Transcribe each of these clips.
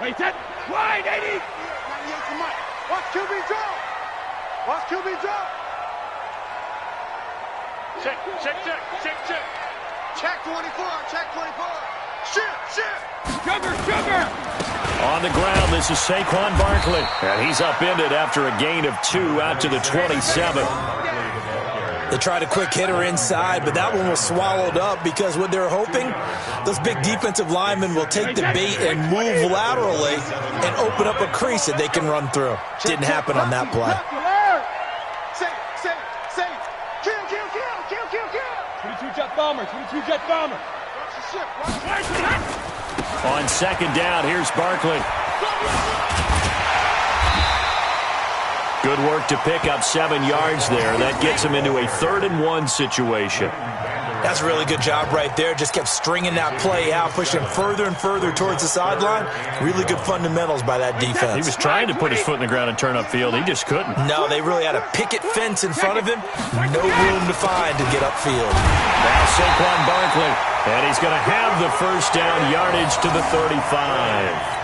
Wait, set. Wide, 80. 98 to Mike. Watch QB draw. Watch QB draw. Check. Check 24. Check 24. Shit. Sugar. On the ground, this is Saquon Barkley. And he's upended after a gain of 2 out to the 27. They tried a quick hitter inside, but that one was swallowed up because what they're hoping, those big defensive linemen will take the bait and move laterally and open up a crease that they can run through. Didn't happen on that play. Say. Kill. 22 jet bomber. Watch the ship. On second down, here's Barkley. Good work to pick up 7 yards there. That gets him into a 3rd-and-1 situation. That's a really good job right there. Just kept stringing that play out, pushing further and further towards the sideline. Really good fundamentals by that defense. He was trying to put his foot in the ground and turn upfield. He just couldn't. No, they really had a picket fence in front of him. No room to find to get upfield. Now Saquon Barkley, and he's going to have the first down yardage to the 35.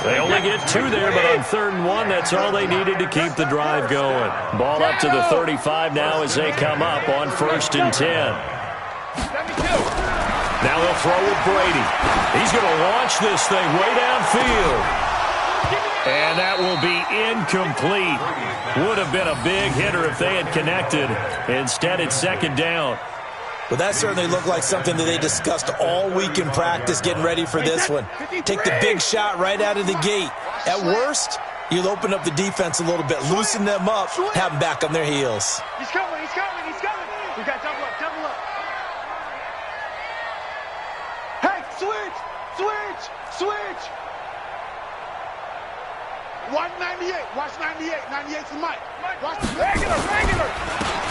They only get 2 there, but on 3rd and 1, that's all they needed to keep the drive going. Ball up to the 35 now as they come up on 1st and 10. Now they'll throw with Brady. He's going to launch this thing way downfield. And that will be incomplete. Would have been a big hitter if they had connected. Instead, it's 2nd down. But that certainly looked like something that they discussed all week in practice getting ready for this one. Take the big shot right out of the gate. At worst, you'll open up the defense a little bit, loosen them up, have them back on their heels. He's coming. We got double up. Hey, switch. 198. Watch 98. 98 to Mike. Watch the Regular.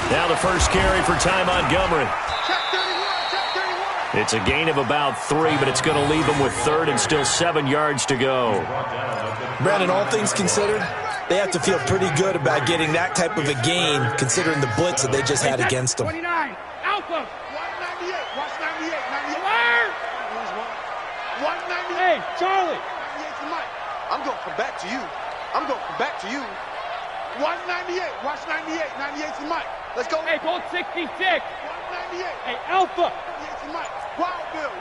Now the first carry for Ty Montgomery. Check 31. It's a gain of about 3, but it's going to leave them with 3rd and still 7 yards to go. Brandon, all things considered, they have to feel pretty good about getting that type of a gain considering the blitz that they just had against them. 29. Alpha. 198. Watch 98. 198. Hey, Charlie. 98 to Mike. I'm going to come back to you. 198. Watch 98. 98 to Mike. Let's go. Hey, Bolt 66. 198. Hey, Alpha. 98 to Mike. Wild Bill.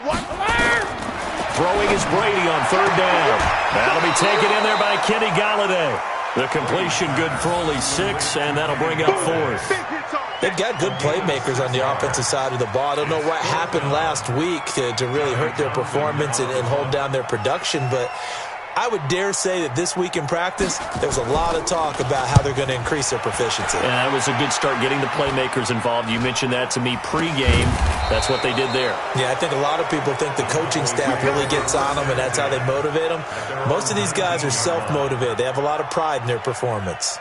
198. Throwing is Brady on 3rd down. That'll be taken in there by Kenny Golladay. The completion good for only 6, and that'll bring up 4th. They've got good playmakers on the offensive side of the ball. I don't know what happened last week to really hurt their performance and hold down their production, but I would dare say that this week in practice, there was a lot of talk about how they're going to increase their proficiency. And that was a good start getting the playmakers involved. You mentioned that to me pregame. That's what they did there. Yeah, I think a lot of people think the coaching staff really gets on them, and that's how they motivate them. Most of these guys are self-motivated. They have a lot of pride in their performance.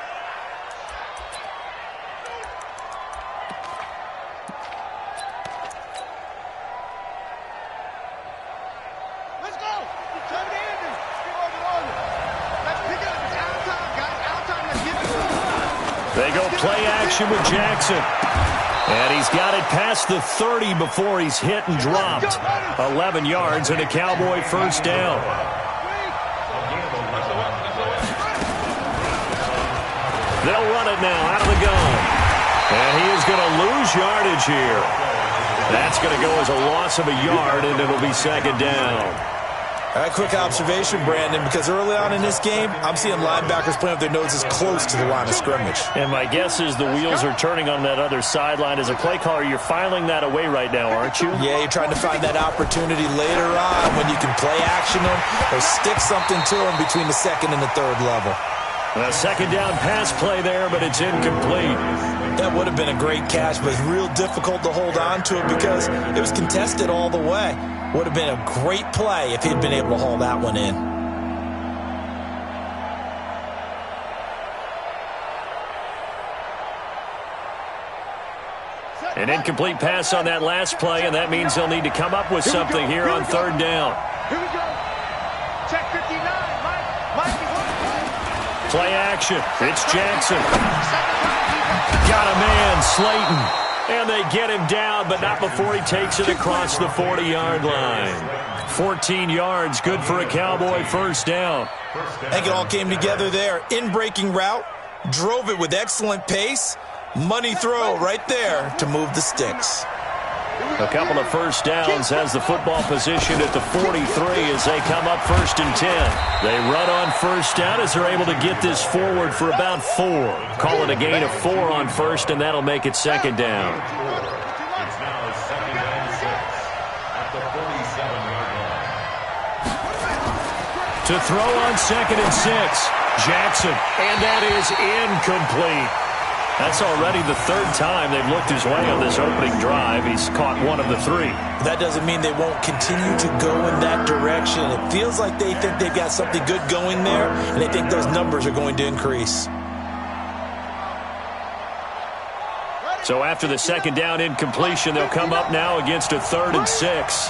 They go play action with Jackson. And he's got it past the 30 before he's hit and dropped. 11 yards and a Cowboy first down. They'll run it now out of the gun. And he is going to lose yardage here. That's going to go as a loss of a yard, and it'll be 2nd down. All right, quick observation, Brandon, because early on in this game, I'm seeing linebackers playing with their noses close to the line of scrimmage. And my guess is the wheels are turning on that other sideline. As a play caller, you're filing that away right now, aren't you? Yeah, you're trying to find that opportunity later on when you can play action them or stick something to them between the 2nd and the 3rd level. A 2nd down pass play there, but it's incomplete. That would have been a great catch, but it's real difficult to hold on to it because it was contested all the way. Would have been a great play if he'd been able to haul that one in. An incomplete pass on that last play, and that means they'll need to come up with something here on 3rd down. Here we go. Check 59. Mike is on. Play action. It's Jackson. Got a man, Slayton. And they get him down, but not before he takes it across the 40-yard line. 14 yards, good for a Cowboy first down. I think it all came together there. In-breaking route, drove it with excellent pace. Money throw right there to move the sticks. A couple of first downs has the football position at the 43 as they come up 1st and 10. They run on first down as they're able to get this forward for about 4. Call it a gain of 4 on first, and that'll make it 2nd down. To throw on 2nd and 6, Jackson, and that is incomplete. That's already the 3rd time they've looked his way on this opening drive. He's caught 1 of the 3. That doesn't mean they won't continue to go in that direction. It feels like they think they've got something good going there, and they think those numbers are going to increase. So after the 2nd down incompletion, they'll come up now against a 3rd and 6.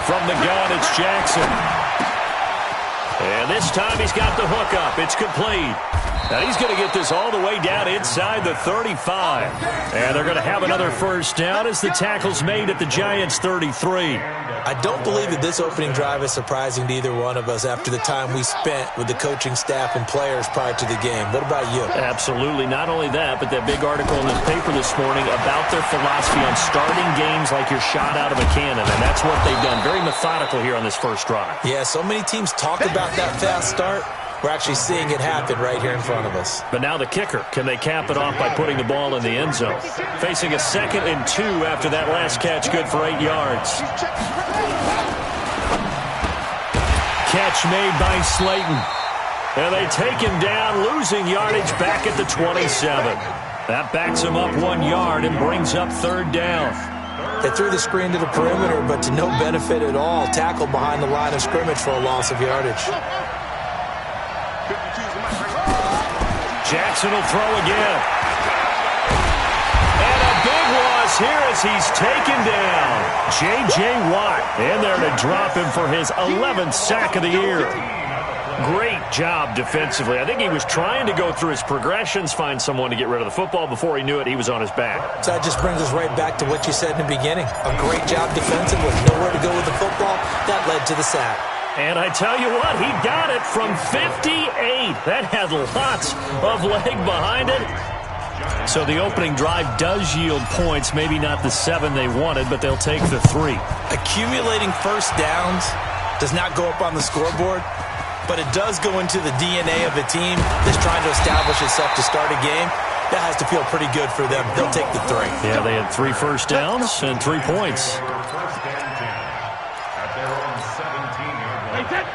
From the gun, it's Jackson. And this time he's got the hook up. It's complete. Now he's going to get this all the way down inside the 35. And they're going to have another first down as the tackle's made at the Giants' 33. I don't believe that this opening drive is surprising to either one of us after the time we spent with the coaching staff and players prior to the game. What about you? Absolutely. Not only that, but that big article in the paper this morning about their philosophy on starting games like you're shot out of a cannon, and that's what they've done. Very methodical here on this first drive. Yeah, so many teams talk about that fast start. We're actually seeing it happen right here in front of us. But now the kicker. Can they cap it off by putting the ball in the end zone? Facing a 2nd and 2 after that last catch, good for 8 yards. Catch made by Slayton. And they take him down, losing yardage back at the 27. That backs him up 1 yard and brings up 3rd down. They threw the screen to the perimeter, but to no benefit at all. Tackled behind the line of scrimmage for a loss of yardage. Jackson will throw again. And a big loss here as he's taken down. J.J. Watt in there to drop him for his 11th sack of the year. Great job defensively. I think he was trying to go through his progressions, find someone to get rid of the football. Before he knew it, he was on his back. So that just brings us right back to what you said in the beginning. A great job defensively. Nowhere to go with the football. That led to the sack. And I tell you what, he got it from 58. That had lots of leg behind it. So the opening drive does yield points, maybe not the 7 they wanted, but they'll take the 3. Accumulating first downs does not go up on the scoreboard, but it does go into the DNA of a team that's trying to establish itself to start a game. That has to feel pretty good for them. They'll take the 3. Yeah, they had 3 first downs and 3 points.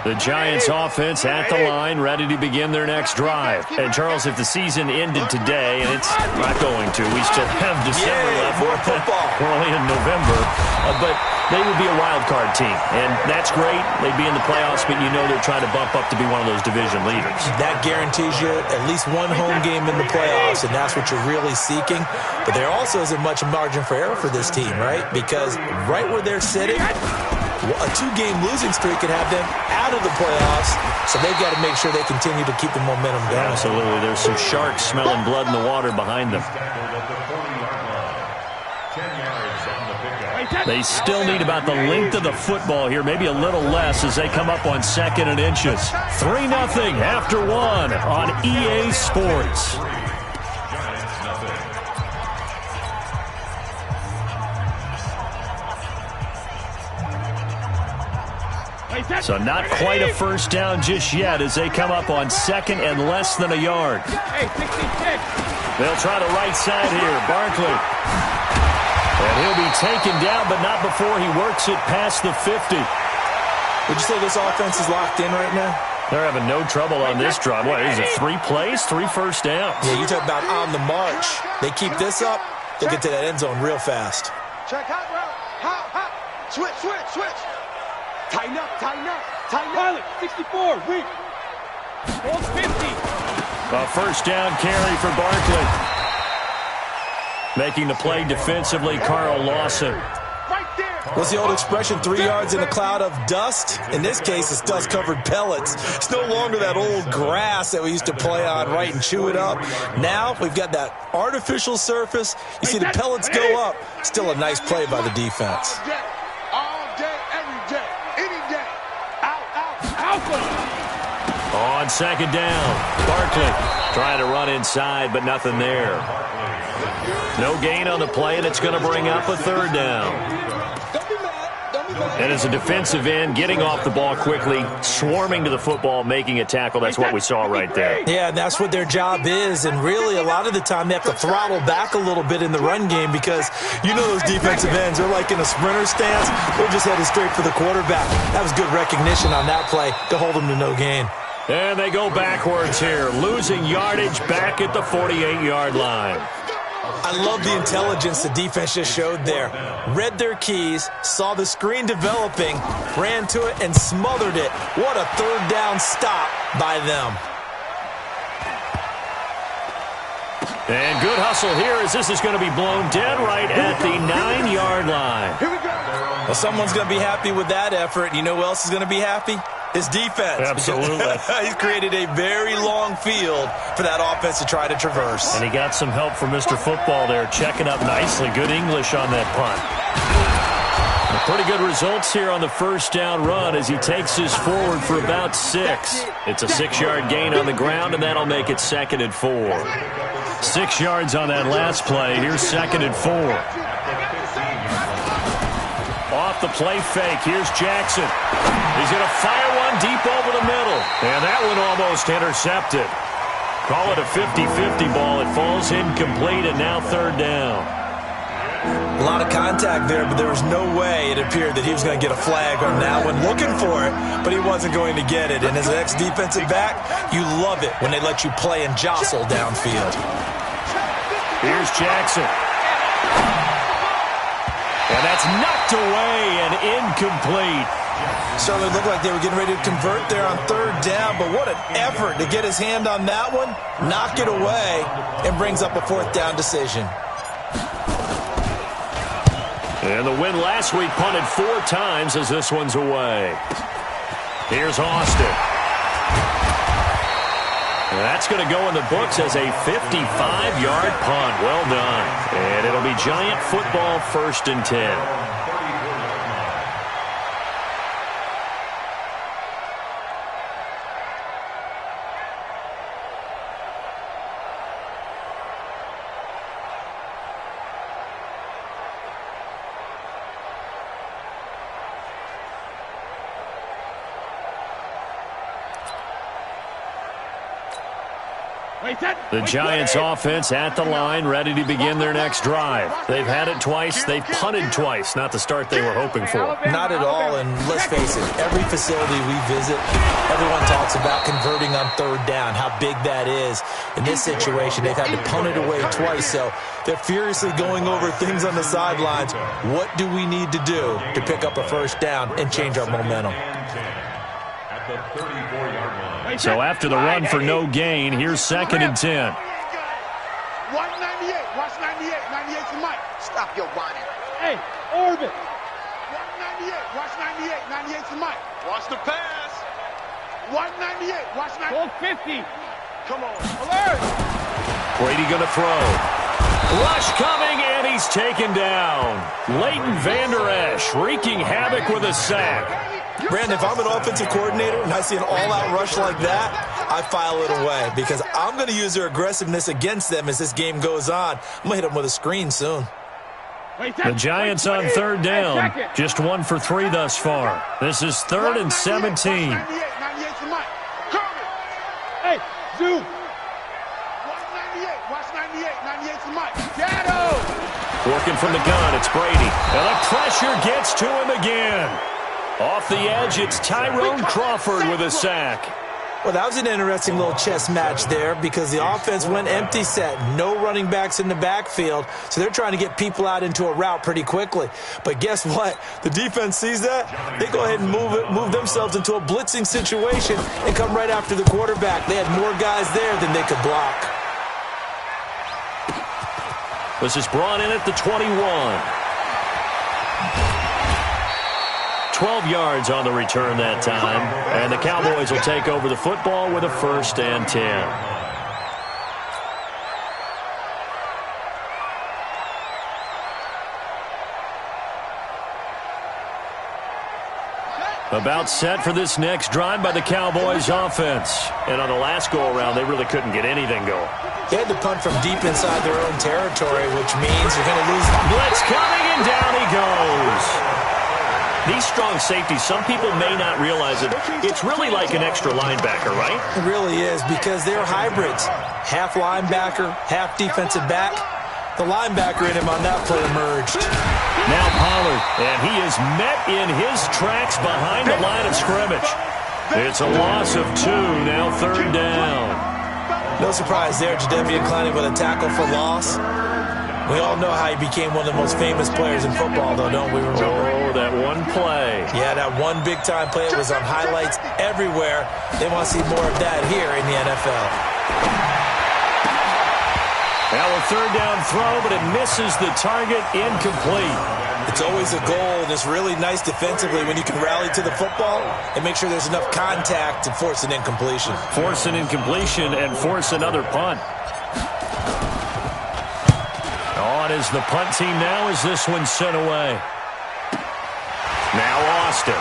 The Giants offense at the line, ready to begin their next drive. And, Charles, if the season ended today, and it's not going to, we still have December left. More football. We're only in November. But they would be a wild card team. And that's great. They'd be in the playoffs, but you know they're trying to bump up to be one of those division leaders. That guarantees you at least one home game in the playoffs, and that's what you're really seeking. But there also isn't much margin for error for this team, right? Because right where they're sitting, a 2-game losing streak could have them out of the playoffs, so they've got to make sure they continue to keep the momentum going. Absolutely. There's some sharks smelling blood in the water behind them. They still need about the length of the football here, maybe a little less as they come up on 2nd and inches. 3-0 after 1 on EA Sports. So not quite a first down just yet as they come up on 2nd and less than a yard. They'll try the right side here. Barkley. And he'll be taken down, but not before he works it past the 50. Would you say this offense is locked in right now? They're having no trouble on this drive. What is it, 3 plays, 3 first downs? Yeah, you talk about on the march. They keep this up, they'll get to that end zone real fast. Check hot route. Hot. Switch. Tighten up. Pilot, 64, weak. Ball 50. A first down carry for Barkley. Making the play defensively, Carl Lawson. Right there. What's the old expression, 3 yards in a cloud of dust? In this case, it's dust-covered pellets. It's no longer that old grass that we used to play on, right, and chew it up. Now we've got that artificial surface. You see the pellets go up. Still a nice play by the defense. All day, every day, any day. On second down, Barkley trying to run inside, but nothing there. No gain on the play, and it's going to bring up a third down. And as a defensive end, getting off the ball quickly, swarming to the football, making a tackle, that's what we saw right there. Yeah, and that's what their job is. And really, a lot of the time, they have to throttle back a little bit in the run game because you know those defensive ends, they're like in a sprinter stance. They're just headed straight for the quarterback. That was good recognition on that play to hold them to no gain. And they go backwards here, losing yardage back at the 48-yard line. I love the intelligence the defense just showed there. Read their keys, saw the screen developing, ran to it, and smothered it. What a third down stop by them. And good hustle here as this is going to be blown dead right at the 9-yard line. Here we go. Well, someone's going to be happy with that effort. You know who else is going to be happy? His defense. Absolutely. He's created a very long field for that offense to try to traverse. And he got some help from Mr. Football there, checking up nicely. Good English on that punt. Pretty good results here on the first down run as he takes us forward for about 6. It's a 6-yard gain on the ground, and that'll make it 2nd and 4. 6 yards on that last play. Here's 2nd and 4. Off the play fake. Here's Jackson. He's going to fire one deep over the middle. And that one almost intercepted. Call it a 50-50 ball. It falls incomplete, and now 3rd down. A lot of contact there, but there was no way it appeared that he was going to get a flag on that one. Looking for it, but he wasn't going to get it. And as an ex-defensive back, you love it when they let you play and jostle downfield. Here's Jackson. And that's knocked away and incomplete. Certainly looked like they were getting ready to convert there on 3rd down, but what an effort to get his hand on that one, knock it away, and brings up a 4th down decision. And the win last week punted 4 times as this one's away. Here's Austin. And that's going to go in the books as a 55-yard punt. Well done. And it'll be Giant football 1st and 10. The Giants offense at the line, ready to begin their next drive. They've had it twice. They've punted twice. Not the start they were hoping for. Not at all, and let's face it, every facility we visit, everyone talks about converting on 3rd down, how big that is. In this situation, they've had to punt it away twice, so they're furiously going over things on the sidelines. What do we need to do to pick up a 1st down and change our momentum? So after the run for no gain, here's 2nd and 10. Watch 98. Watch 98. 98 to Mike. Stop your whining. Hey, Orbit. Watch 98. Watch 98. 98 to Mike. Watch the pass. Watch 98. Watch 98. Goal 50. Come on. Alert. Brady going to throw. Rush coming, and he's taken down. Leighton Vander Esch wreaking havoc with a sack. Brandon, if I'm an offensive coordinator and I see an all-out rush like that, I file it away because I'm going to use their aggressiveness against them as this game goes on. I'm going to hit them with a screen soon. The Giants on 3rd down. Just 1 for 3 thus far. This is 3rd and 17. 98 to Mike. Hey, Zoom. Watch 98. Watch 98. 98 to Mike. Shadow. Working from the gun, it's Brady. And the pressure gets to him again. Off the edge, it's Tyrone Crawford with a sack. Well, that was an interesting little chess match there because the offense went empty set. No running backs in the backfield, so they're trying to get people out into a route pretty quickly. But guess what? The defense sees that. They go ahead and move themselves into a blitzing situation and come right after the quarterback. They had more guys there than they could block. This is brought in at the 21. 12 yards on the return that time. And the Cowboys will take over the football with a 1st and 10. About set for this next drive by the Cowboys offense. And on the last go-around, they really couldn't get anything going. They had to punt from deep inside their own territory, which means you're going to lose. Blitz coming, and down he goes. These strong safeties, some people may not realize it. It's really like an extra linebacker, right? It really is, because they're hybrids. Half linebacker, half defensive back. The linebacker in him on that play emerged. Now Pollard, and he is met in his tracks behind the line of scrimmage. It's a loss of 2, now 3rd down. No surprise there, Jadeveon Clowney with a tackle for loss. We all know how he became one of the most famous players in football, though, don't we? Oh, that one play. Yeah, that one big-time play. It was on highlights everywhere. They want to see more of that here in the NFL. Now a 3rd down throw, but it misses the target, incomplete. It's always a goal, and it's really nice defensively when you can rally to the football and make sure there's enough contact to force an incompletion. Force an incompletion and force another punt. On is the punt team now as this one's sent away. Now Austin.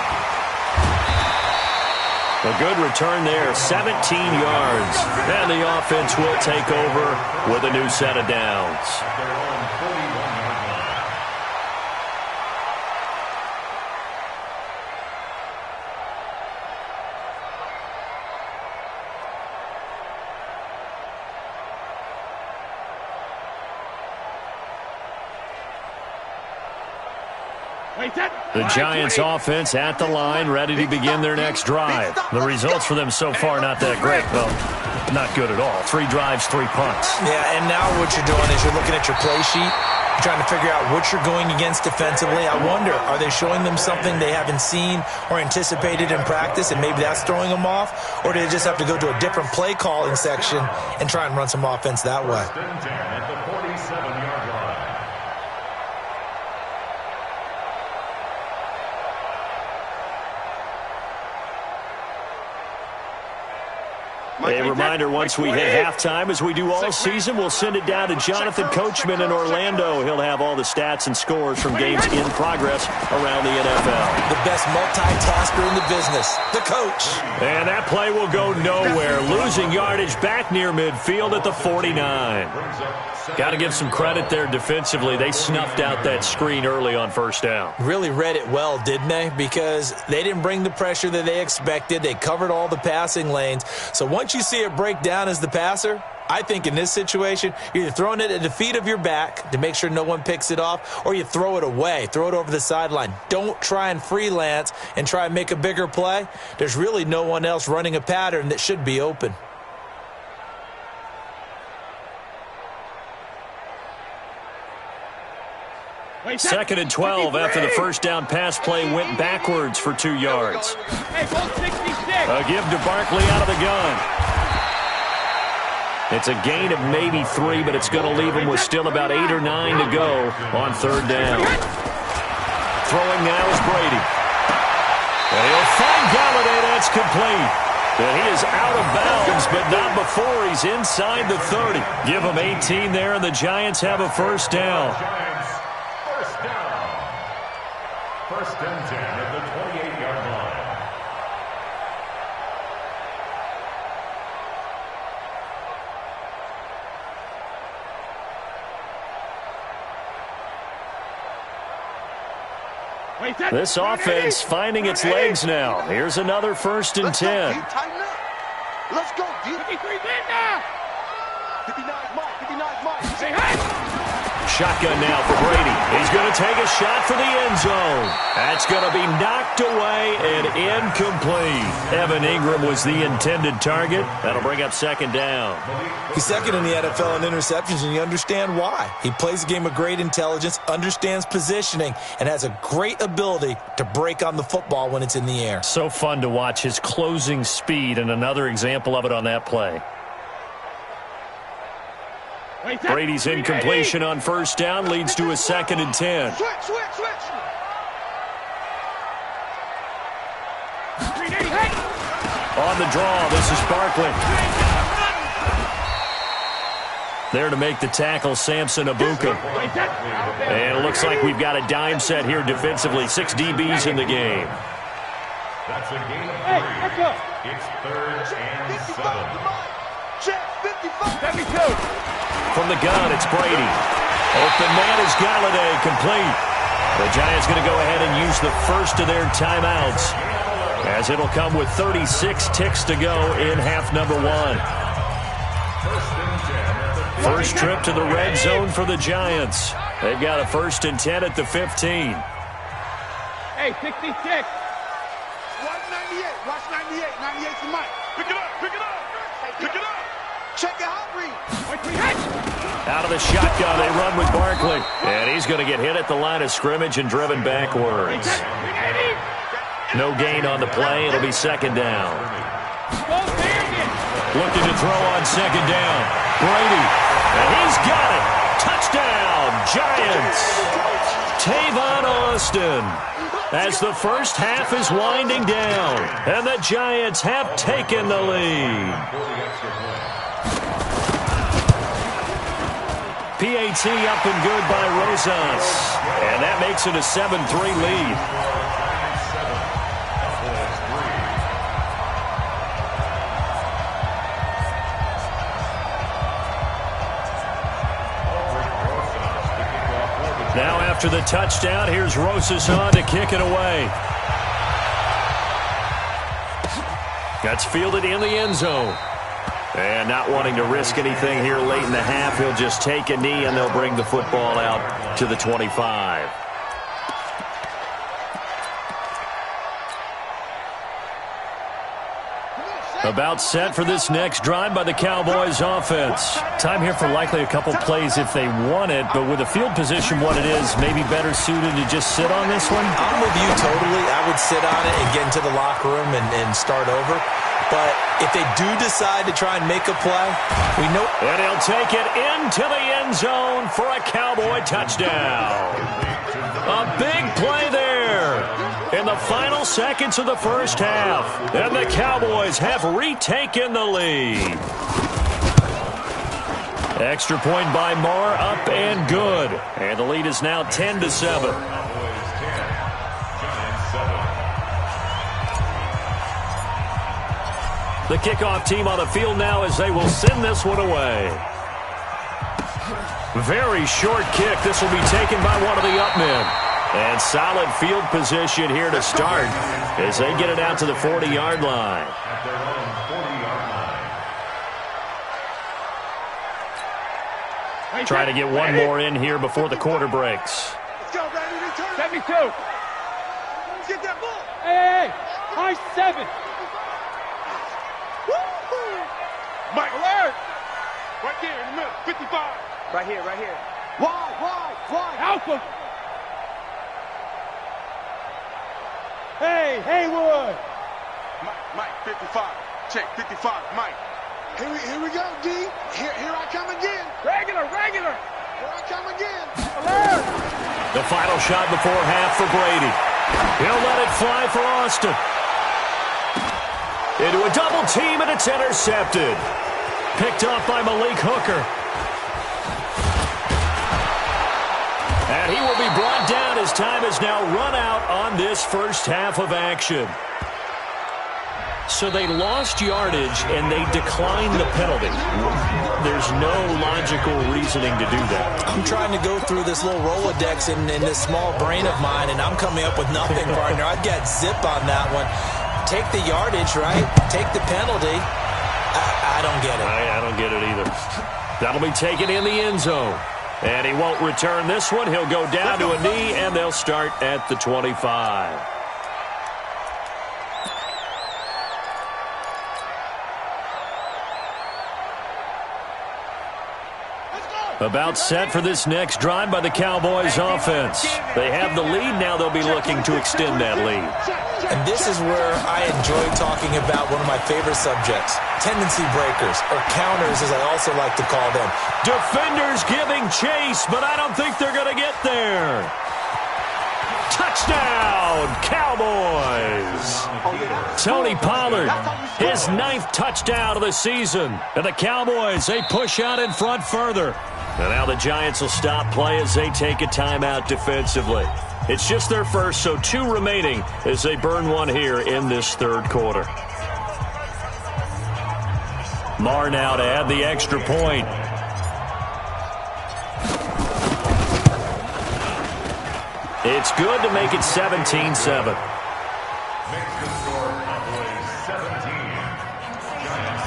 A good return there, 17 yards. And the offense will take over with a new set of downs. The Giants offense at the line, ready to begin their next drive. The results for them so far not that great. Well, not good at all. 3 drives, 3 punts. Yeah, and now what you're doing is you're looking at your play sheet. You're trying to figure out what you're going against defensively. I wonder, are they showing them something they haven't seen or anticipated in practice, and maybe that's throwing them off? Or do they just have to go to a different play calling section and try and run some offense that way? A reminder, once we hit halftime, as we do all season, we'll send it down to Jonathan Coachman in Orlando. He'll have all the stats and scores from games in progress around the NFL. The best multitasker in the business, the coach. And that play will go nowhere, losing yardage back near midfield at the 49. Got to give some credit there defensively. They snuffed out that screen early on 1st down. Really read it well, didn't they? Because they didn't bring the pressure that they expected. They covered all the passing lanes. So once you see it break down as the passer, I think in this situation, you're either throwing it at the feet of your back to make sure no one picks it off, or you throw it away, throw it over the sideline. Don't try and freelance and try and make a bigger play. There's really no one else running a pattern that should be open. Second and 12 after the 1st down pass play went backwards for 2 yards. A give to Barkley out of the gun. It's a gain of maybe 3, but it's going to leave him with still about 8 or 9 to go on 3rd down. Throwing now is Brady. And he'll find Galladay. That's complete. And he is out of bounds, but not before he's inside the 30. Give him 18 there, and the Giants have a 1st down. First and 10 at the 28-yard line. This offense finding its legs now. Here's another 1st and 10. Let's go, D. 53 now. 59 Mike. Say hi. Shotgun now for Brady. He's going to take a shot for the end zone. That's going to be knocked away and incomplete. Evan Ingram was the intended target. That'll bring up 2nd down. He's 2nd in the NFL in interceptions, and you understand why. He plays a game of great intelligence, understands positioning, and has a great ability to break on the football when it's in the air. So fun to watch his closing speed, and another example of it on that play. Brady's incompletion on 1st down leads to a 2nd and 10. Switch. On the draw, this is Barkley. There to make the tackle, Samson Abuka. And it looks like we've got a dime set here defensively. 6 DBs in the game. That's a gain of 3. It's 3rd and 7. Check 55. From the gun, it's Brady. Open man is Galladay, complete. The Giants going to go ahead and use the first of their timeouts, as it'll come with 36 ticks to go in half number 1. First trip to the red zone for the Giants. They've got a 1st and 10 at the 15. Hey, 66. Watch 98. Watch 98. 98's the mic. Pick it up. Pick it up. Pick it up. Check it out, Reed. Out of the shotgun, they run with Barkley. And he's going to get hit at the line of scrimmage and driven backwards. No gain on the play. It'll be 2nd down. Looking to throw on 2nd down. Brady. And he's got it. Touchdown, Giants. Tavon Austin. As the first half is winding down, and the Giants have taken the lead. PAT up and good by Rosas. And that makes it a 7-3 lead. Now after the touchdown, here's Rosas on to kick it away. That's fielded in the end zone. And not wanting to risk anything here late in the half, he'll just take a knee and they'll bring the football out to the 25. About set for this next drive by the Cowboys offense. Time here for likely a couple plays if they want it, but with a field position what it is, maybe better suited to just sit on this one? I'm with you totally. I would sit on it and get into the locker room and start over. But if they do decide to try and make a play, we know. And he'll take it into the end zone for a Cowboy touchdown. A big play there in the final seconds of the first half. And the Cowboys have retaken the lead. Extra point by Marr, up and good. And the lead is now 10-7. The kickoff team on the field now as they will send this one away. Very short kick. This will be taken by one of the up men. And solid field position here to start as they get it out to the 40-yard line. At their own 40-yard line. Try to get one more in here before the quarter breaks. Let's go, Brady. Return. 72. Get that ball. Hey, high 7. Mike, alert. Right there in the middle. 55. Right here, right here. Wide. Alpha. Hey, Haywood. Mike, 55. Check, 55. Mike. Here we go, D. Here I come again. Regular. Here I come again. Alert. The final shot before half for Brady. He'll let it fly for Austin. Into a double team, and it's intercepted. Picked off by Malik Hooker. And he will be brought down as time has now run out on this first half of action. So they lost yardage, and they declined the penalty. There's no logical reasoning to do that. I'm trying to go through this little Rolodex in this small brain of mine, and I'm coming up with nothing, partner. I've got zip on that one. Take the yardage, right? Take the penalty. I don't get it. I don't get it either. That'll be taken in the end zone. And he won't return this one. He'll go down to a knee, and they'll start at the 25. About set for this next drive by the Cowboys offense. They have the lead. Now they'll be looking to extend that lead. And this is where I enjoy talking about one of my favorite subjects, tendency breakers, or counters as I also like to call them. Defenders giving chase, but I don't think they're going to get there. Touchdown, Cowboys! Tony Pollard, his 9th touchdown of the season. And the Cowboys, they push out in front further. And now the Giants will stop play as they take a timeout defensively. It's just their first, so 2 remaining as they burn one here in this third quarter. Marr now to add the extra point. It's good to make it 17-7. Makes the score Cowboys 17, Giants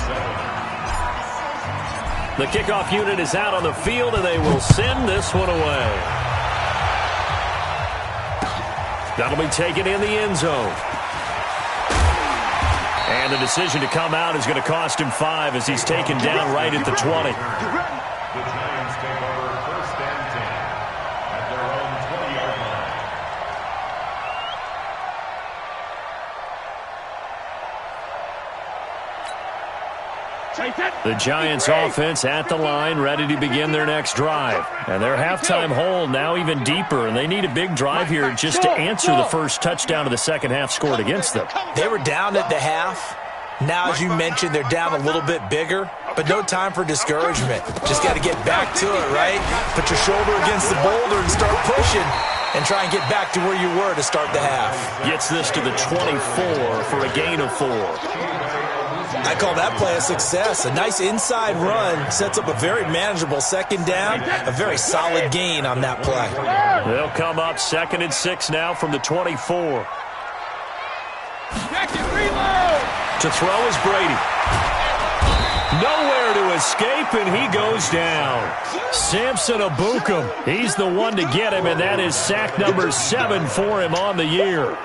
7. The kickoff unit is out on the field, and they will send this one away. That'll be taken in the end zone. And the decision to come out is going to cost him 5 as he's taken down right at the 20. The Giants take over 1st and 10 at their own 20-yard line. The Giants offense at the line, ready to begin their next drive. And their halftime hole now even deeper, and they need a big drive here just to answer the first touchdown of the second half scored against them. They were down at the half. Now, as you mentioned, they're down a little bit bigger, but no time for discouragement. Just got to get back to it, right? Put your shoulder against the boulder and start pushing and try and get back to where you were to start the half. Gets this to the 24 for a gain of 4. I call that play a success. A nice inside run sets up a very manageable second down, a very solid gain on that play. They'll come up 2nd and 6 now from the 24. To throw is Brady. Nowhere to escape, and he goes down. Samson Ebukam, he's the one to get him, and that is sack number 7 for him on the year.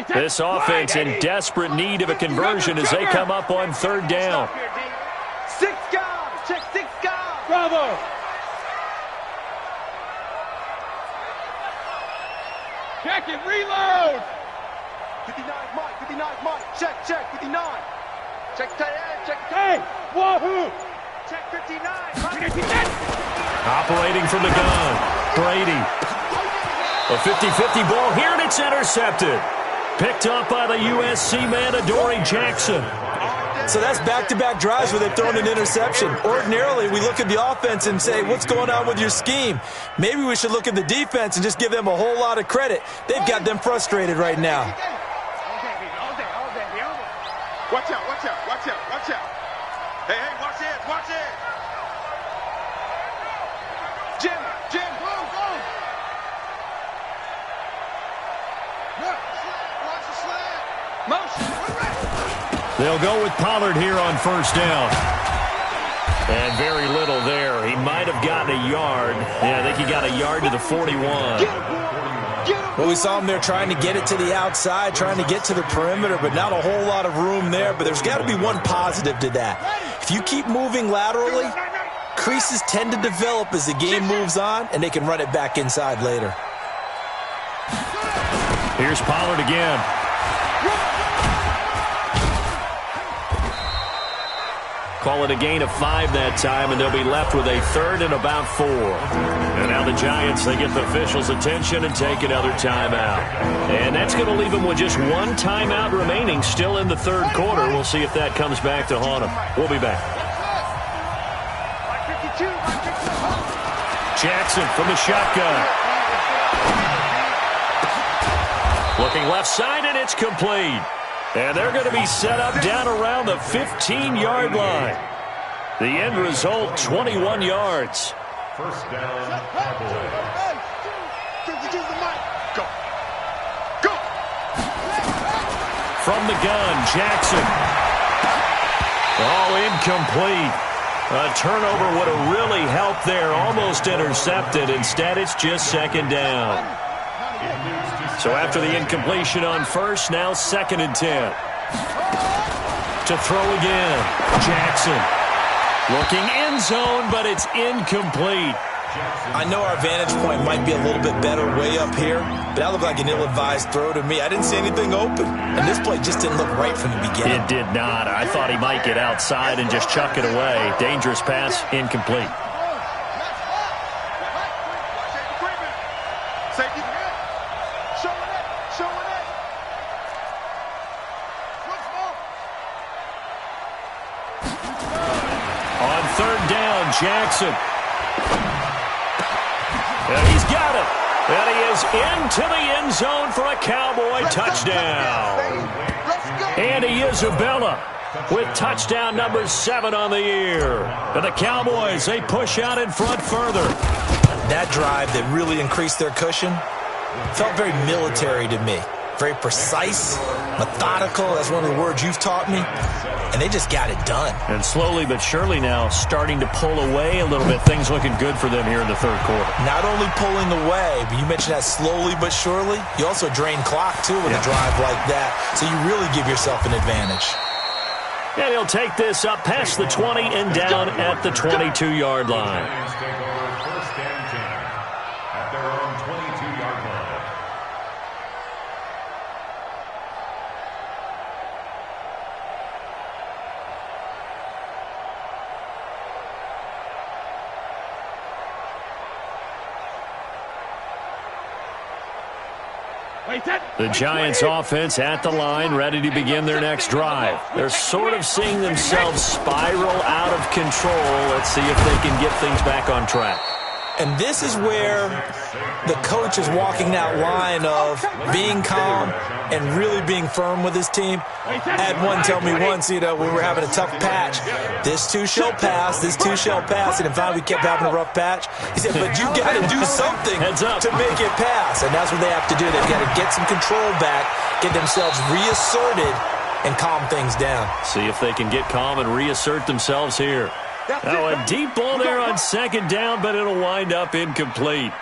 This offense in desperate need of a conversion as they come up on 3rd down. 6 guys. Check 6 guys. Bravo. Check it. Reload. 59 Mike. 59 Mike. Check. 59. Check. Check. Hey. Wahoo. Check 59. Operating from the gun, Brady. A 50-50 ball here, and it's intercepted. Picked up by the USC man, Adoree Jackson. So that's back-to-back drives where they've thrown an interception. Ordinarily, we look at the offense and say, what's going on with your scheme? Maybe we should look at the defense and just give them a whole lot of credit. They've got them frustrated right now. Watch out. Hey, watch it. Jim, go. Watch the slant. Motion. They'll go with Pollard here on 1st down. And very little there. He might have gotten a yard. Yeah, I think he got a yard to the 41. Well, we saw him there trying to get it to the outside, trying to get to the perimeter, but not a whole lot of room there. But there's got to be one positive to that. If you keep moving laterally, creases tend to develop as the game moves on, and they can run it back inside later. Here's Pollard again. Call it a gain of 5 that time, and they'll be left with a 3rd and about 4. And now the Giants, they get the officials' attention and take another timeout. And that's going to leave them with just 1 timeout remaining still in the 3rd quarter. We'll see if that comes back to haunt them. We'll be back. Jackson from the shotgun. Looking left side, and it's complete. And they're going to be set up down around the 15-yard line. The end result, 21 yards. 1st down, Cowboys. Go. From the gun, Jackson. Oh, incomplete. A turnover would have really helped there. Almost intercepted. Instead, it's just 2nd down. So after the incompletion on 1st, now 2nd and 10. To throw again, Jackson. Looking end zone, but it's incomplete. I know our vantage point might be a little bit better way up here, but that looked like an ill-advised throw to me. I didn't see anything open, and this play just didn't look right from the beginning. It did not. I thought he might get outside and just chuck it away. Dangerous pass, incomplete. On third down, Jackson. And he's got it. And he is into the end zone for a Cowboy touchdown. Andy Isabella with touchdown number 7 on the year. And the Cowboys, they push out in front further. That drive that really increased their cushion felt very military to me. Very precise, methodical. That's one of the words you've taught me. And they just got it done. And slowly but surely now starting to pull away a little bit. Things looking good for them here in the third quarter. Not only pulling away, but you mentioned that slowly but surely. You also drain clock, too, with a drive like that. So you really give yourself an advantage. And he'll take this up past the 20 and down at the 22-yard line. Giants take over first and 10 at their own 22-yard line. The Giants offense at the line, ready to begin their next drive. They're sort of seeing themselves spiral out of control. Let's see if they can get things back on track. And this is where the coach is walking that line of being calm and really being firm with his team. I had one tell me once, when we were having a tough patch, this too shall pass, this too shall pass. And in fact, we kept having a rough patch. He said, but you got to do something to make it pass. And that's what they have to do. They've got to get some control back, get themselves reasserted, and calm things down. See if they can get calm and reassert themselves here. Now a deep ball there on second down, but it'll wind up incomplete.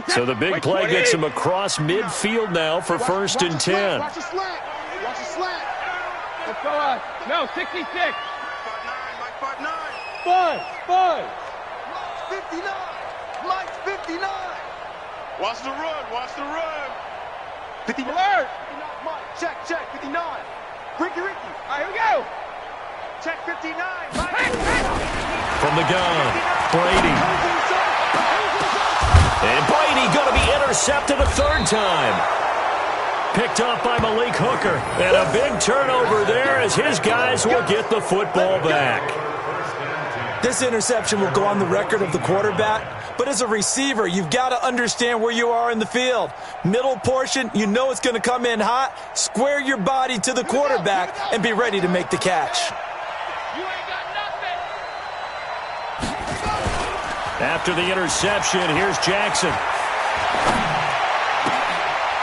So the big play gets him across midfield now for first and 10. Watch the slant. Watch the slant. Let's go. No, 66. 5'9", Mike 5'9". 5. 59. Mike's 59. Watch the run. Watch the run. 59. Alert. Mike, check. 59. Ricky. All right, here we go. Check 59. From the gun, Brady. And Brady going to be intercepted a third time. Picked up by Malik Hooker. And a big turnover there as his guys will get the football back. This interception will go on the record of the quarterback, but as a receiver, you've got to understand where you are in the field. Middle portion, you know it's going to come in hot. Square your body to the quarterback and be ready to make the catch. After the interception, here's Jackson.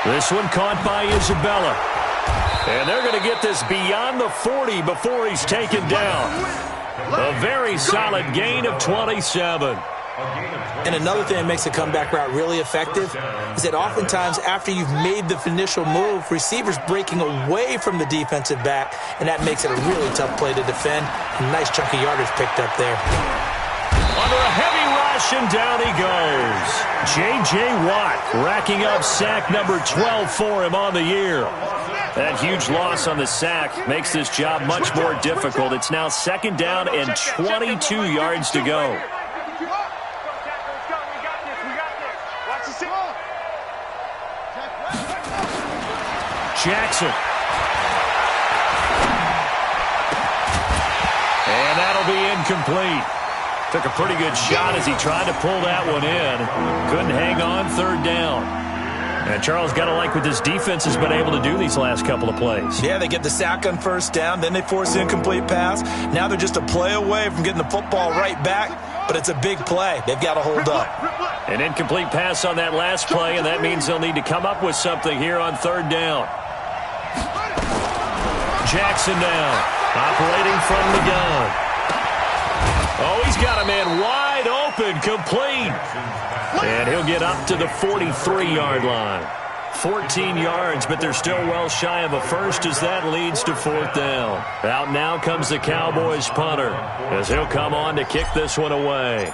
This one caught by Isabella. And they're going to get this beyond the 40 before he's taken down. A very solid gain of 27. And another thing that makes the comeback route really effective is that oftentimes after you've made the initial move, receivers breaking away from the defensive back, and that makes it a really tough play to defend. A nice chunk of yardage picked up there. Under a heavy rush, and down he goes. J.J. Watt racking up sack number 12 for him on the year. That huge loss on the sack makes this job much more difficult. It's now second down and 22 yards to go. Jackson. And that'll be incomplete. Took a pretty good shot as he tried to pull that one in. Couldn't hang on, third down. And Charles, got to like what this defense has been able to do these last couple of plays. Yeah, they get the sack on first down, then they force the incomplete pass. Now they're just a play away from getting the football right back, but it's a big play. They've got to hold up. An incomplete pass on that last play, and that means they'll need to come up with something here on third down. Jackson now, operating from the gun. Oh, he's got a man wide open, complete. And he'll get up to the 43-yard line. 14 yards, but they're still well shy of a first as that leads to 4th down. Out now comes the Cowboys punter as he'll come on to kick this one away.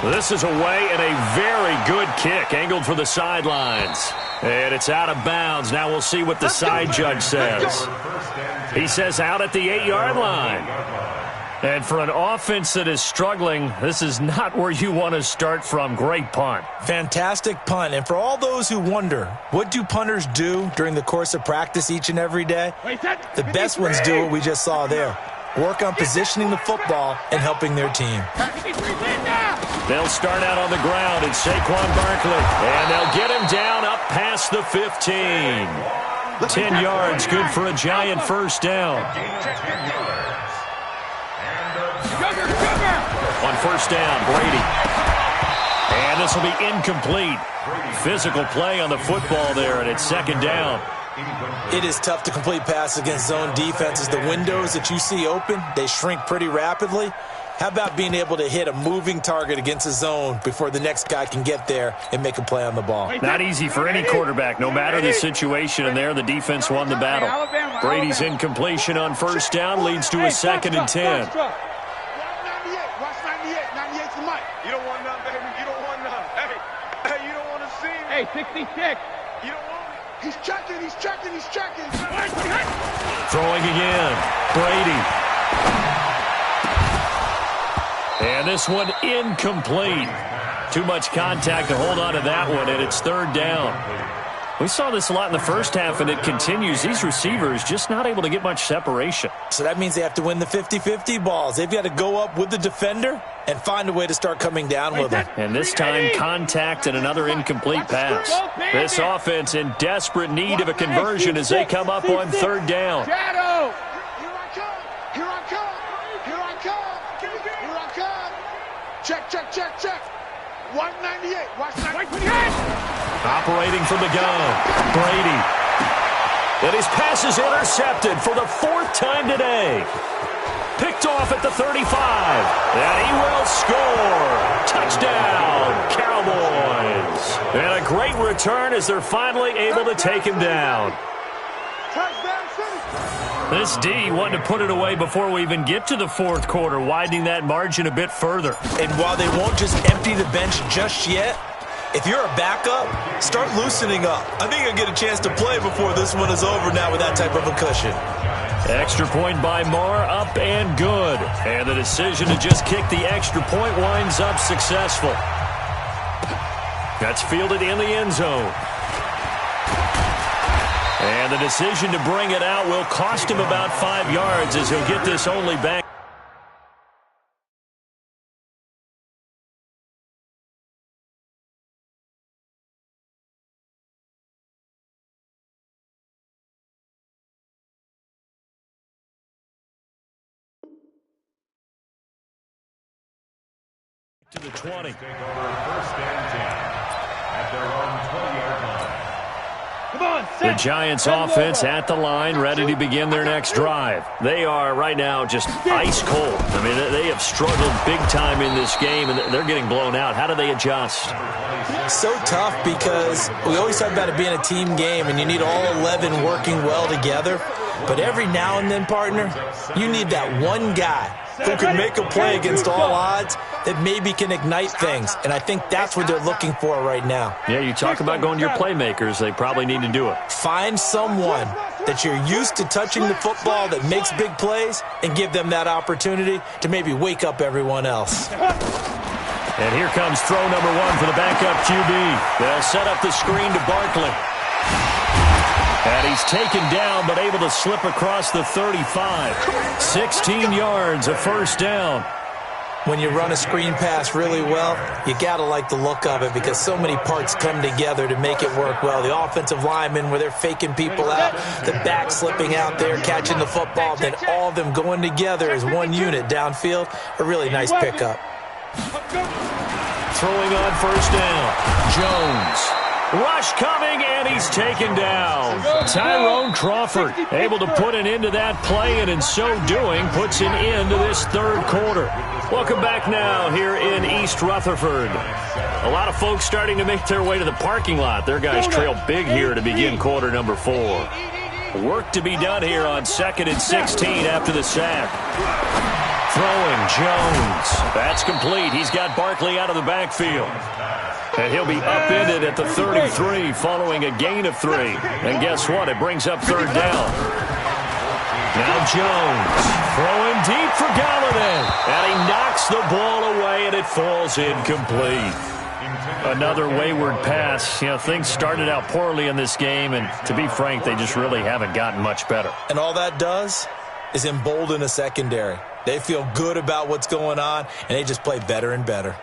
This is away and a very good kick, angled for the sidelines. And it's out of bounds. Now we'll see what the side judge says. He says out at the 8-yard line. And for an offense that is struggling, this is not where you want to start from. Great punt. Fantastic punt. And for all those who wonder, what do punters do during the course of practice each and every day? The best ones do what we just saw there. Work on positioning the football and helping their team. They'll start out on the ground. It's Saquon Barkley. And they'll get him down up past the 15. 10 yards, good for a Giant first down. On first down, Brady. And this will be incomplete. Physical play on the football there, and it's 2nd down. It is tough to complete passes against zone defenses. The windows that you see open, they shrink pretty rapidly. How about being able to hit a moving target against a zone before the next guy can get there and make a play on the ball? Not easy for any quarterback, no matter the situation, and there the defense won the battle. Brady's incompletion on first down leads to a 2nd and 10. Watch 98. 98's the mic. You don't want none, baby. You don't want none. Hey, you don't want to see him. Hey, 66. You don't want it. He's checking. Throwing again. Brady. And this one incomplete. Too much contact to hold on to that one, and it's 3rd down. We saw this a lot in the first half, and it continues. These receivers just not able to get much separation. So that means they have to win the 50-50 balls. They've got to go up with the defender and find a way to start coming down with them. And this time, contact and another incomplete pass. This offense in desperate need of a conversion as they come up on 3rd down. Shadow! Here I come! Check. 198. Watch 98. Operating from the gun, Brady. And his pass is intercepted for the 4th time today. Picked off at the 35. And he will score. Touchdown, Cowboys. And a great return as they're finally able to take him down. This D wanting to put it away before we even get to the 4th quarter, widening that margin a bit further. And while they won't just empty the bench just yet, if you're a backup, start loosening up. I think you'll get a chance to play before this one is over now with that type of a cushion. Extra point by Marr, up and good. And the decision to just kick the extra point winds up successful. That's fielded in the end zone. And the decision to bring it out will cost him about 5 yards as he'll get this only back. To the 20. Take over 1st and 10 at their own 20-yard line. The Giants offense at the line, ready to begin their next drive. They are right now just ice cold. I mean, they have struggled big time in this game, and they're getting blown out. How do they adjust? So tough because we always talk about it being a team game, and you need all 11 working well together. But every now and then, partner, you need that one guy who can make a play against all odds that maybe can ignite things. And I think that's what they're looking for right now. Yeah, you talk about going to your playmakers. They probably need to do it. Find someone that you're used to touching the football that makes big plays and give them that opportunity to maybe wake up everyone else. And here comes throw number 1 for the backup QB. They'll set up the screen to Barkley. And he's taken down, but able to slip across the 35. 16 yards, a first down. When you run a screen pass really well, you got to like the look of it because so many parts come together to make it work well. The offensive linemen, where they're faking people out, the back slipping out there, catching the football, then all of them going together as one unit downfield. A really nice pickup. Throwing on first down, Jones. Rush coming, and he's taken down. Tyrone Crawford able to put an end to that play, and in so doing, puts an end to this third quarter. Welcome back now here in East Rutherford. A lot of folks starting to make their way to the parking lot. Their guys trail big here to begin quarter number 4. Work to be done here on 2nd and 16 after the sack. Throwing Jones. That's complete. He's got Barkley out of the backfield. And he'll be upended at the 33 following a gain of 3. And guess what? It brings up third down. Now Jones throwing deep for Galladay. And he knocks the ball away, and it falls incomplete. Another wayward pass. You know, things started out poorly in this game, and to be frank, they just really haven't gotten much better. And all that does is embolden a secondary. They feel good about what's going on, and they just play better and better.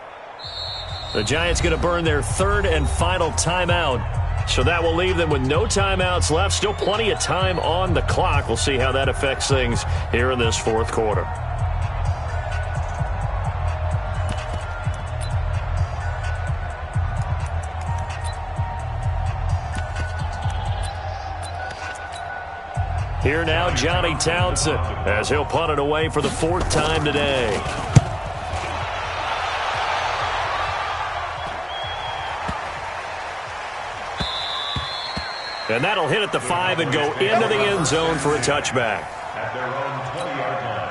The Giants going to burn their third and final timeout. So that will leave them with no timeouts left. Still plenty of time on the clock. We'll see how that affects things here in this fourth quarter. Here now, Johnny Townsend, as he'll punt it away for the 4th time today. And that'll hit at the 5 and go into the end zone for a touchback. At their own 20-yard line.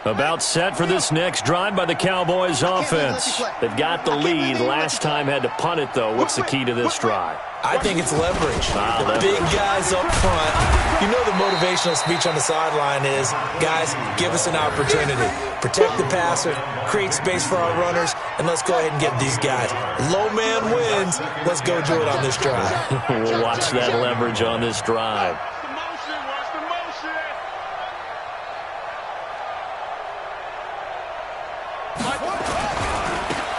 About set for this next drive by the Cowboys offense. They've got the lead. Last time had to punt it, though. What's the key to this drive? I think it's leverage. The big guys up front. You know the motivational speech on the sideline is, guys, give us an opportunity. Protect the passer, create space for our runners, and let's go ahead and get these guys. Low man wins. Let's go do it on this drive. We'll watch that leverage on this drive.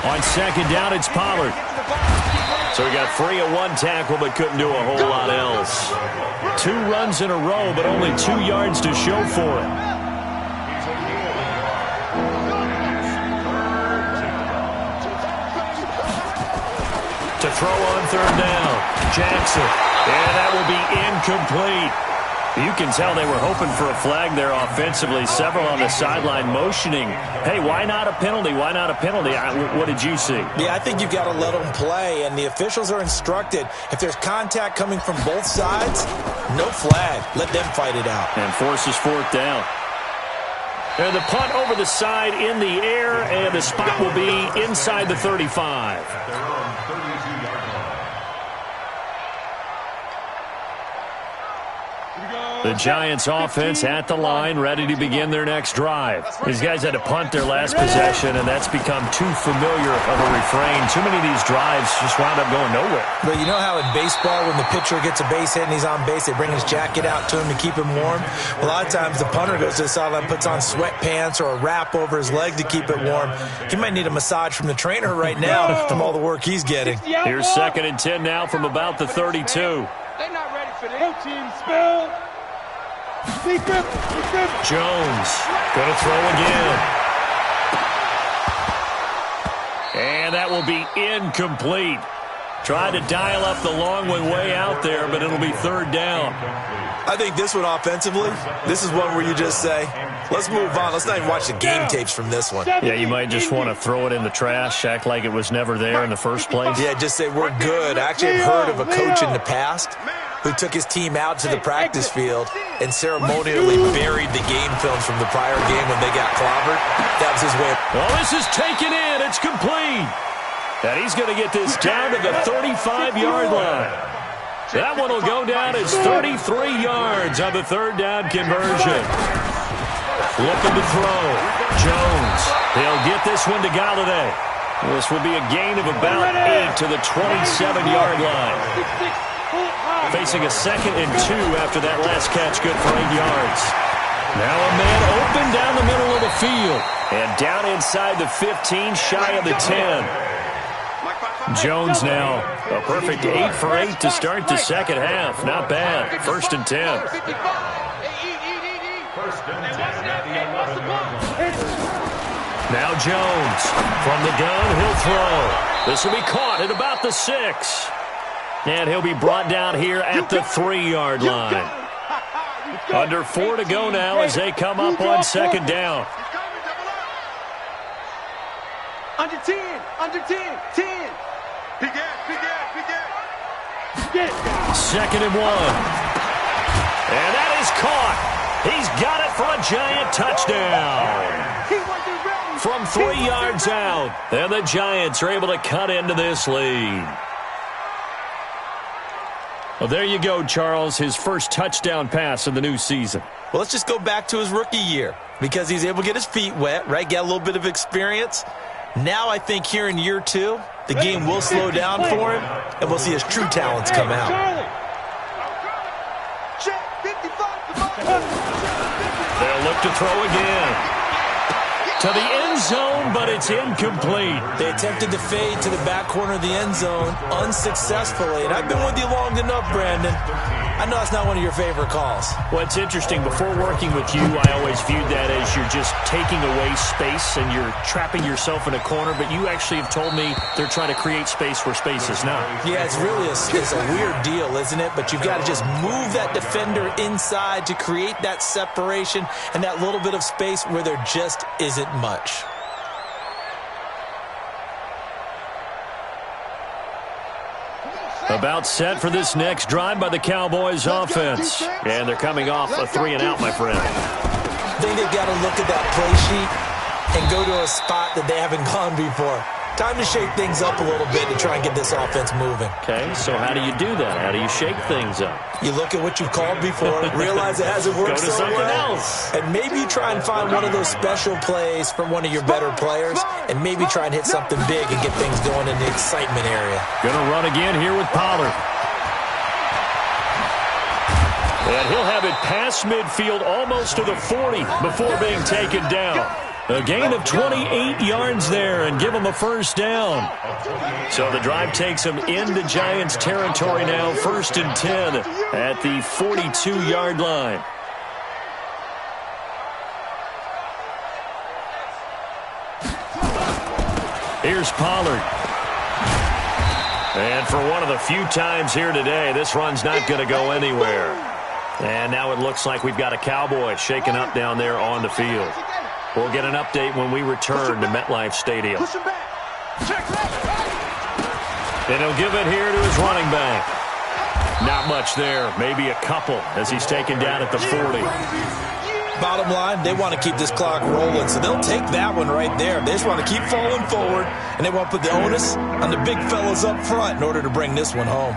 On second down, it's Pollard. So he got free of one tackle, but couldn't do a whole lot else. 2 runs in a row, but only 2 yards to show for it. To throw on third down, Jackson. And that will be incomplete. You can tell they were hoping for a flag there offensively. Several on the sideline motioning, hey, why not a penalty? Why not a penalty? What did you see? Yeah, I think you've got to let them play, and the officials are instructed, if there's contact coming from both sides, no flag. Let them fight it out. And forces 4th down. And the punt over the side in the air, and the spot will be inside the 35. The Giants offense at the line, ready to begin their next drive. These guys had to punt their last possession, and that's become too familiar of a refrain. Too many of these drives just wound up going nowhere. But you know how in baseball, when the pitcher gets a base hit and he's on base, they bring his jacket out to him to keep him warm? A lot of times the punter goes to the sideline, puts on sweatpants or a wrap over his leg to keep it warm. He might need a massage from the trainer right now from all the work he's getting. Here's 2nd and 10 now from about the 32. They're not ready for this. Team spell. Jones going to throw again. And that will be incomplete. Tried to dial up the long one way out there, but it'll be 3rd down. I think this one offensively, this is one where you just say, let's move on. Let's not even watch the game tapes from this one. Yeah, you might just want to throw it in the trash, act like it was never there in the first place. Yeah, just say we're good. I actually have heard of a coach in the past who took his team out to the practice field and ceremonially buried the game films from the prior game when they got clobbered. That was his way. Well, this is taken in. It's complete. And he's going to get this down to the 35-yard line. That one will go down as 33 yards on the 3rd down conversion. Looking to throw. Jones. He'll get this one to Galladay. This will be a gain of about 8 to the 27-yard line. Facing a 2nd and 2 after that last catch, good for 8 yards. Now a man open down the middle of the field. And down inside the 15, shy of the 10. Jones now a perfect 8 for 8 to start the second half. Not bad. 1st and 10. Now Jones. From the gun, he'll throw. This will be caught at about the 6. And he'll be brought down here at the 3-yard line. Under 4 to go now as they come up on 2nd down. Under 10, under 10, 10. Big Ed. 2nd and 1. And that is caught. He's got it for a Giant touchdown. From 3 yards out. And the Giants are able to cut into this lead. Well, there you go, Charles. His first touchdown pass of the new season. Well, let's just go back to his rookie year because he's able to get his feet wet, right? Get a little bit of experience. Now I think here in year 2, the game will slow down for him, and we'll see his true talents come out. They'll look to throw again. To the end zone, but it's incomplete. They attempted to fade to the back corner of the end zone unsuccessfully. And I've been with you long enough, Brandon. I know it's not one of your favorite calls. Well, it's interesting. Before working with you, I always viewed that as you're just taking away space and you're trapping yourself in a corner. But you actually have told me they're trying to create space where space is not. Yeah, it's really it's a weird deal, isn't it? But you've got to just move that defender inside to create that separation and that little bit of space where there just isn't much. About set for this next drive by the Cowboys offense. And they're coming off a 3-and-out, my friend. I think they've got to look at that play sheet and go to a spot that they haven't gone before. Time to shake things up a little bit to try and get this offense moving. Okay, so how do you do that? How do you shake things up? You look at what you've called before, realize it hasn't worked so well, else. and maybe try and find one of those special plays from one of your better players, and maybe try and hit something big and get things going in the excitement area. Gonna run again here with Pollard. And he'll have it past midfield almost to the 40 before being taken down. A gain of 28 yards there and give them a first down. So the drive takes them into Giants territory now, 1st and 10 at the 42-yard line. Here's Pollard. And for one of the few times here today, this run's not going to go anywhere. And now it looks like we've got a Cowboy shaking up down there on the field. We'll get an update when we return to MetLife Stadium. And he'll give it here to his running back. Not much there, maybe a couple as he's taken down at the 40. Bottom line, they want to keep this clock rolling, so they'll take that one right there. They just want to keep falling forward, and they want to put the onus on the big fellas up front in order to bring this one home.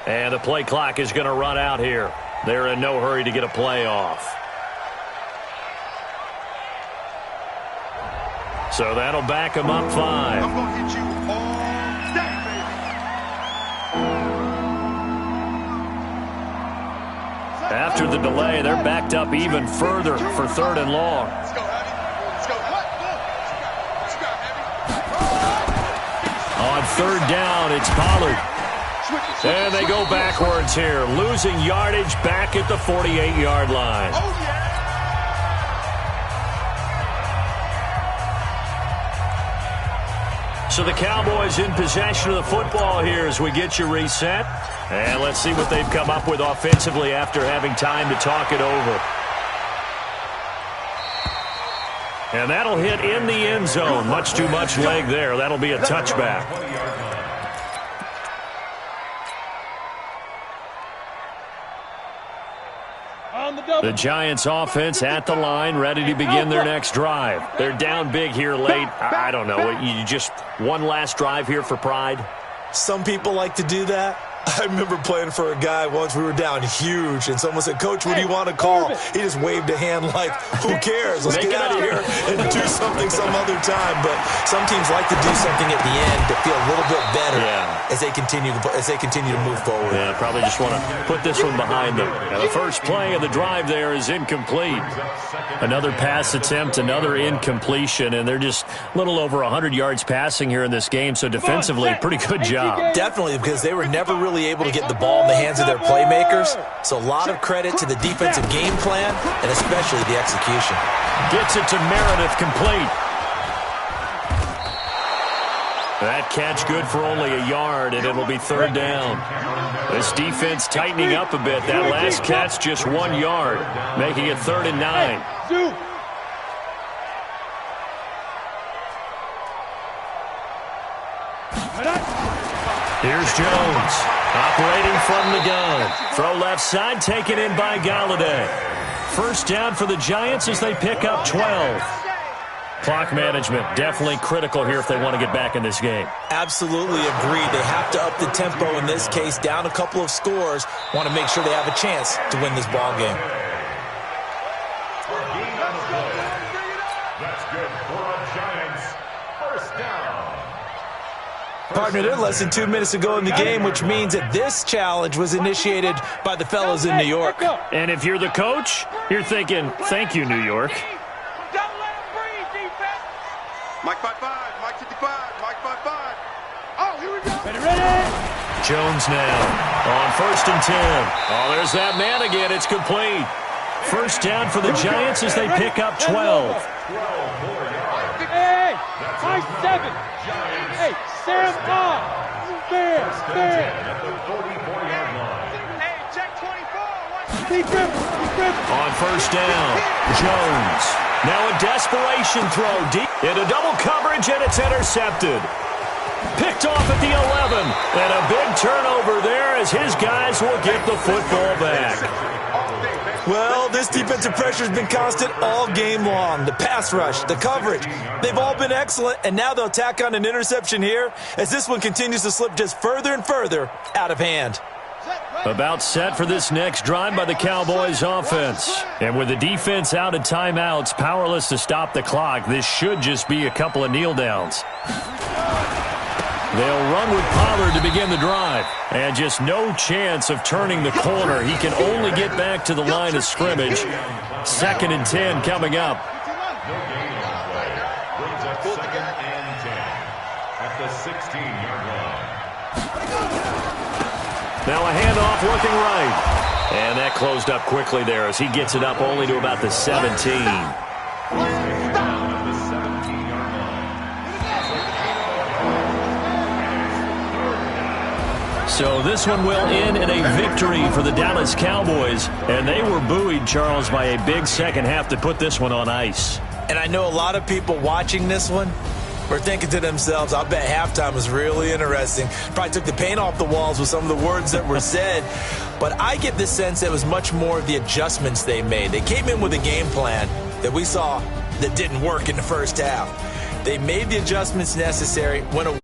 And the play clock is going to run out here. They're in no hurry to get a play off. So that'll back them up 5. I'm going to hit you all day, baby. After the delay, they're backed up even further for 3rd and long. Let's go, Abby. Let's go. What you got, Abby? On 3rd down, it's Pollard. And they go backwards here, losing yardage back at the 48-yard line. Oh, yeah. So the Cowboys in possession of the football here as we get you reset. And let's see what they've come up with offensively after having time to talk it over. And that'll hit in the end zone. Much too much leg there. That'll be a touchback. The Giants offense at the line, ready to begin their next drive. They're down big here late. I don't know. You just one last drive here for pride? Some people like to do that. I remember playing for a guy once. We were down huge, and someone said, "Coach, what do you want to call?" He just waved a hand like, "Who cares? Let's get out of here and do something some other time." But some teams like to do something at the end to feel a little bit better as they continue to move forward. Yeah, probably just want to put this one behind them. And the first play of the drive there is incomplete. Another pass attempt, another incompletion, and they're just a little over 100 yards passing here in this game. So defensively, pretty good job. Definitely, because they were never really able to get the ball in the hands of their playmakers. So a lot of credit to the defensive game plan and especially the execution. Gets it to Meredith, complete. That catch good for only a yard, and it'll be third down. This defense tightening up a bit. That last catch just 1 yard, making it 3rd and 9. Here's Jones, operating from the gun. Throw left side, taken in by Galladay. First down for the Giants as they pick up 12. Clock management definitely critical here if they want to get back in this game. Absolutely agreed. They have to up the tempo in this case, down a couple of scores. Want to make sure they have a chance to win this ball game. That's good for a Giants. First down. Partner, they're less than 2 minutes ago in the game, which means that this challenge was initiated by the fellas in New York. And if you're the coach, you're thinking, thank you, New York. Mike 5-5, Mike 55, Mike 5-5. Oh, here we go. Ready. Jones now on 1st and 10. Oh, there's that man again. It's complete. First down for the Giants as they pick up 12. Hey, Mike 7. Hey, Sam on. There. Hey, check 24. Be grip. On first down, Jones. Now a desperation throw deep into double coverage, and it's intercepted. Picked off at the 11, and a big turnover there as his guys will get the football back. Well, this defensive pressure has been constant all game long. The pass rush, the coverage, they've all been excellent, and now they'll tack on an interception here as this one continues to slip just further and further out of hand. About set for this next drive by the Cowboys offense. And with the defense out of timeouts, powerless to stop the clock, this should just be a couple of kneel downs. They'll run with Pollard to begin the drive. And just no chance of turning the corner. He can only get back to the line of scrimmage. 2nd and 10 coming up. No gain on play. Brings up 2nd and 10 at the 16-yard line. Now a handoff looking right. And that closed up quickly there as he gets it up only to about the 17. So this one will end in a victory for the Dallas Cowboys. And they were buoyed, Charles, by a big second half to put this one on ice. And I know a lot of people watching this one were thinking to themselves, I bet halftime was really interesting. Probably took the paint off the walls with some of the words that were said. But I get the sense it was much more of the adjustments they made. They came in with a game plan that we saw that didn't work in the first half. They made the adjustments necessary, went away.